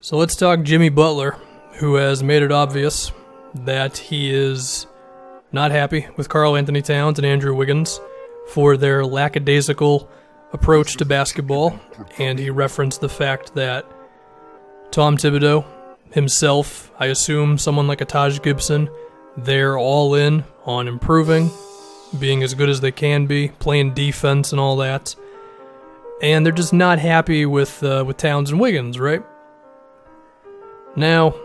So let's talk Jimmy Butler, who has made it obvious that he is not happy with Karl Anthony Towns and Andrew Wiggins for their lackadaisical approach to basketball, and he referenced the fact that Tom Thibodeau himself, I assume someone like a Taj Gibson, they're all in on improving, being as good as they can be, playing defense and all that, and they're just not happy with Towns and Wiggins, right? Now,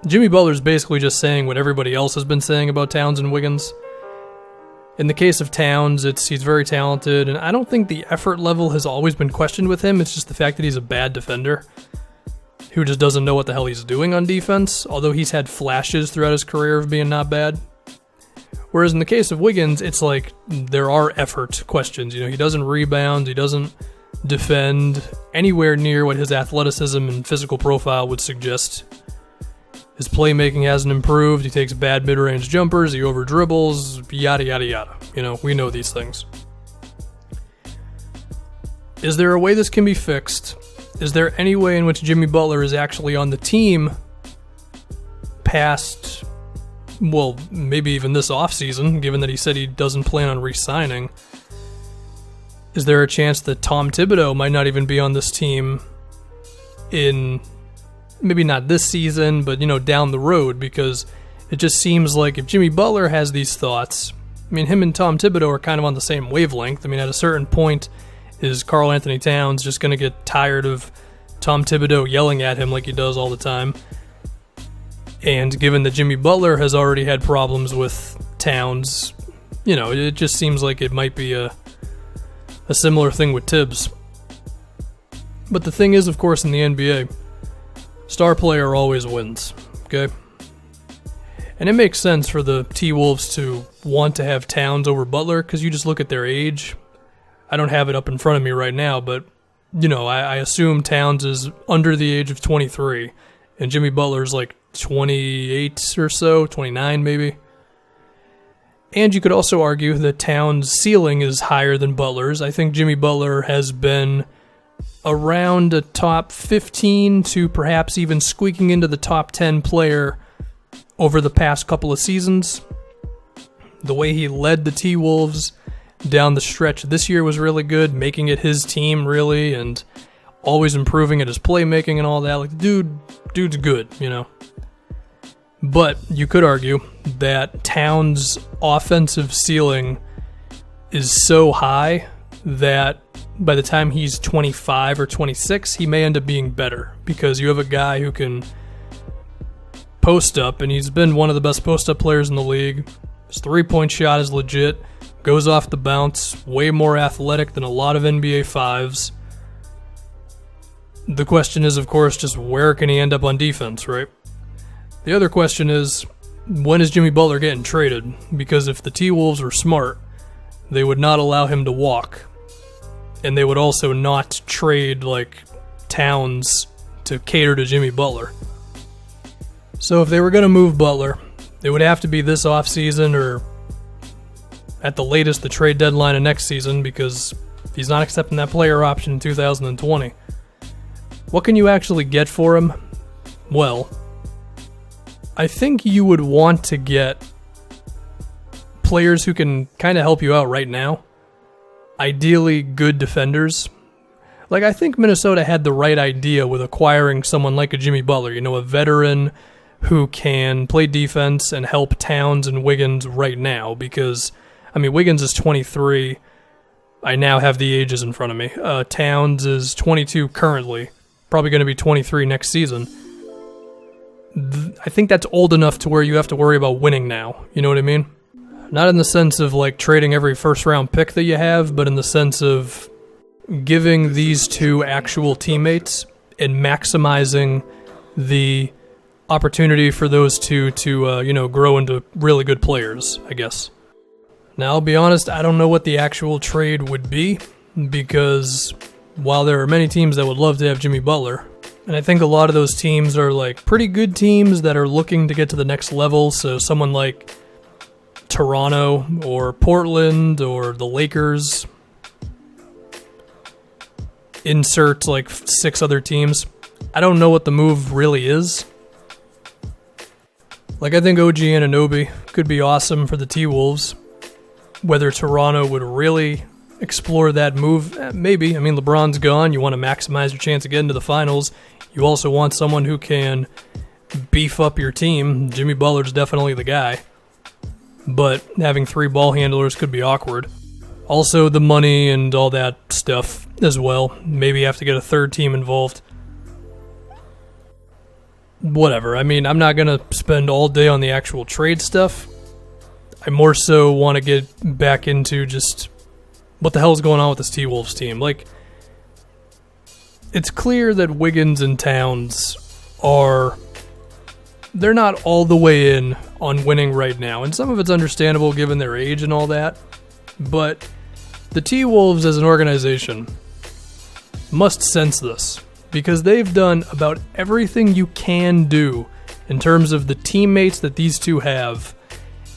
Jimmy Butler's basically just saying what everybody else has been saying about Towns and Wiggins. In the case of Towns, he's very talented, and I don't think the effort level has always been questioned with him. It's just the fact that he's a bad defender who just doesn't know what the hell he's doing on defense, although he's had flashes throughout his career of being not bad. Whereas in the case of Wiggins, it's like there are effort questions. You know, he doesn't rebound, he doesn't defend anywhere near what his athleticism and physical profile would suggest. His playmaking hasn't improved. He takes bad mid-range jumpers, he over-dribbles, yada yada yada. You know, we know these things. Is there a way this can be fixed? Is there any way in which Jimmy Butler is actually on the team past, well, maybe even this offseason, given that he said he doesn't plan on re-signing? Is there a chance that Tom Thibodeau might not even be on this team in, maybe not this season, but, you know, down the road? Because it just seems like if Jimmy Butler has these thoughts, I mean, him and Tom Thibodeau are kind of on the same wavelength. I mean, at a certain point, is Karl Anthony Towns just going to get tired of Tom Thibodeau yelling at him like he does all the time? And given that Jimmy Butler has already had problems with Towns, you know, it just seems like it might be a similar thing with Tibbs. But the thing is, of course, in the NBA, star player always wins, okay? And it makes sense for the T-Wolves to want to have Towns over Butler, because you just look at their age. I don't have it up in front of me right now, but, you know, I assume Towns is under the age of 23, and Jimmy Butler's like 28 or so, 29 maybe. And you could also argue that Towns' ceiling is higher than Butler's. I think Jimmy Butler has been around a top 15 to perhaps even squeaking into the top 10 player over the past couple of seasons. The way he led the T-Wolves down the stretch this year was really good, making it his team, really, and always improving at his playmaking and all that. Like, dude's good, you know. But you could argue that Towns' offensive ceiling is so high that by the time he's 25 or 26, he may end up being better, because you have a guy who can post up, and he's been one of the best post-up players in the league. His three-point shot is legit, goes off the bounce, way more athletic than a lot of NBA fives. The question is, of course, just where can he end up on defense, right? The other question is, when is Jimmy Butler getting traded? Because if the T-Wolves were smart, they would not allow him to walk. And they would also not trade, like, Towns to cater to Jimmy Butler. So if they were going to move Butler, it would have to be this offseason or at the latest the trade deadline of next season, because he's not accepting that player option in 2020. What can you actually get for him? Well, I think you would want to get players who can kind of help you out right now. Ideally, good defenders. Like, I think Minnesota had the right idea with acquiring someone like a Jimmy Butler, you know, a veteran who can play defense and help Towns and Wiggins right now, because, I mean, Wiggins is 23. I now have the ages in front of me. Towns is 22 currently, probably going to be 23 next season. I think that's old enough to where you have to worry about winning now. You know what I mean? Not in the sense of like trading every first-round pick that you have, but in the sense of giving these two actual teammates and maximizing the opportunity for those two to grow into really good players, I guess. Now, I'll be honest, I don't know what the actual trade would be, because while there are many teams that would love to have Jimmy Butler, and I think a lot of those teams are like pretty good teams that are looking to get to the next level. So someone like Toronto or Portland or the Lakers, insert like 6 other teams. I don't know what the move really is. Like, I think OG Anunoby could be awesome for the T-Wolves. Whether Toronto would really explore that move, maybe. I mean, LeBron's gone. You want to maximize your chance of getting to the finals. You also want someone who can beef up your team. Jimmy Butler's definitely the guy. But having 3 ball handlers could be awkward. Also, the money and all that stuff as well. Maybe you have to get a third team involved. Whatever. I mean, I'm not going to spend all day on the actual trade stuff. I more so want to get back into just what the hell is going on with this T-Wolves team. Like, it's clear that Wiggins and Towns they're not all the way in on winning right now. And some of it's understandable given their age and all that. But the T-Wolves as an organization must sense this, because they've done about everything you can do in terms of the teammates that these two have,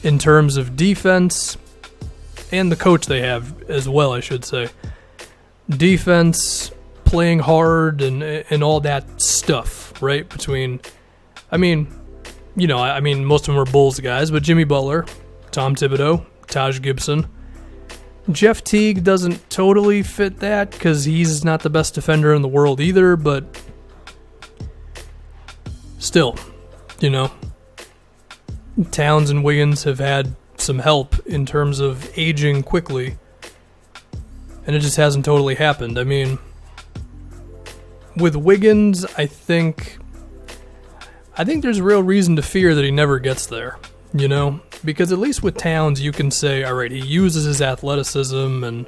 in terms of defense, and the coach they have as well, I should say. Defense, playing hard, and all that stuff, right? Most of them are Bulls guys, but Jimmy Butler, Tom Thibodeau, Taj Gibson. Jeff Teague doesn't totally fit that because he's not the best defender in the world either, but still, Towns and Wiggins have had some help in terms of aging quickly, and it just hasn't totally happened. I mean, with Wiggins, I think there's real reason to fear that he never gets there, Because at least with Towns, you can say, all right, he uses his athleticism and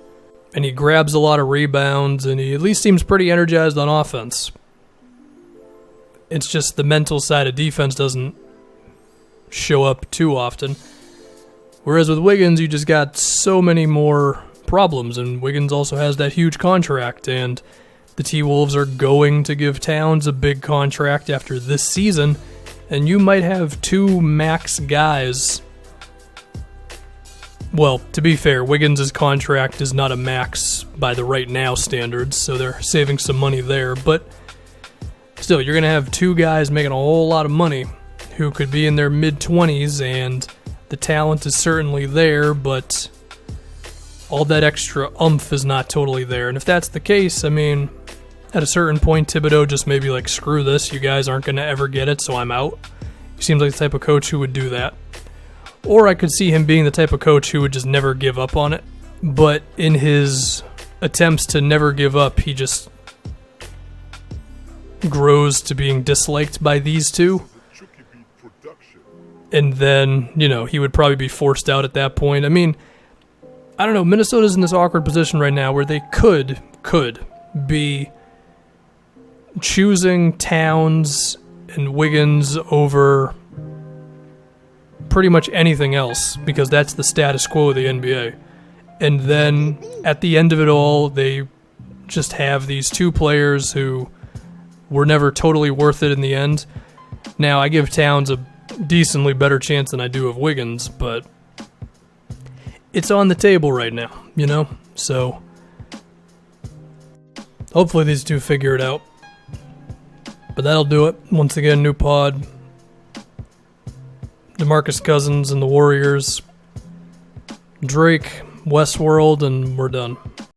he grabs a lot of rebounds and he at least seems pretty energized on offense. It's just the mental side of defense doesn't show up too often. Whereas with Wiggins, you just got so many more problems, and Wiggins also has that huge contract, and the T-Wolves are going to give Towns a big contract after this season, and you might have 2 max guys. Well, to be fair, Wiggins' contract is not a max by the right now standards, so they're saving some money there, but still, you're going to have 2 guys making a whole lot of money who could be in their mid-20s, and the talent is certainly there, but all that extra oomph is not totally there. And if that's the case, I mean, at a certain point, Thibodeau just may be like, screw this, you guys aren't going to ever get it, so I'm out. He seems like the type of coach who would do that. Or I could see him being the type of coach who would just never give up on it. But in his attempts to never give up, he just grows to being disliked by these two. And then, he would probably be forced out at that point. I mean, I don't know, Minnesota's in this awkward position right now where they could be choosing Towns and Wiggins over pretty much anything else, because that's the status quo of the NBA. And then at the end of it all, they just have these 2 players who were never totally worth it in the end. Now, I give Towns a decently better chance than I do of Wiggins, but it's on the table right now, So hopefully these 2 figure it out. But that'll do it. Once again, new pod. DeMarcus Cousins and the Warriors. Drake, Westworld, and we're done.